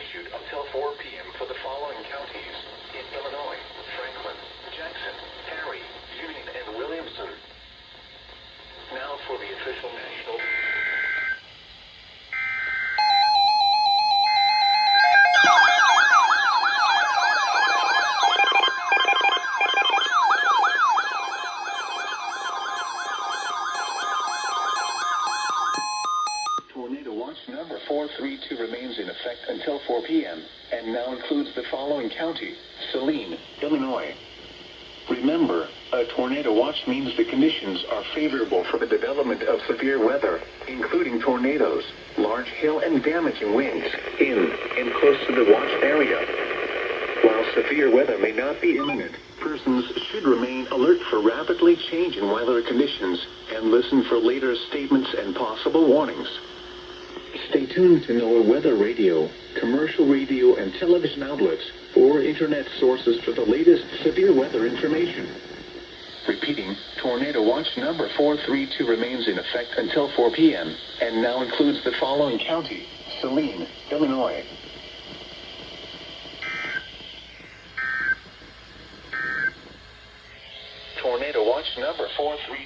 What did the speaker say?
issued until 4 p.m. for the following counties in Illinois: Franklin, Jackson, Perry, Union, and Williamson. Now for the official national... Tornado Watch number 432 remains in effect until 4 p.m. and now includes the following county: Saline, Illinois. Remember, a tornado watch means the conditions are favorable for the development of severe weather, including tornadoes, large hail, and damaging winds in and close to the watch area. While severe weather may not be imminent, persons should remain alert for rapidly changing weather conditions and listen for later statements and possible warnings. Stay tuned to NOAA weather radio, commercial radio and television outlets, or internet sources for the latest severe weather information. Repeating, Tornado Watch number 432 remains in effect until 4 p.m. and now includes the following county: Saline, Illinois. Tornado Watch number 432.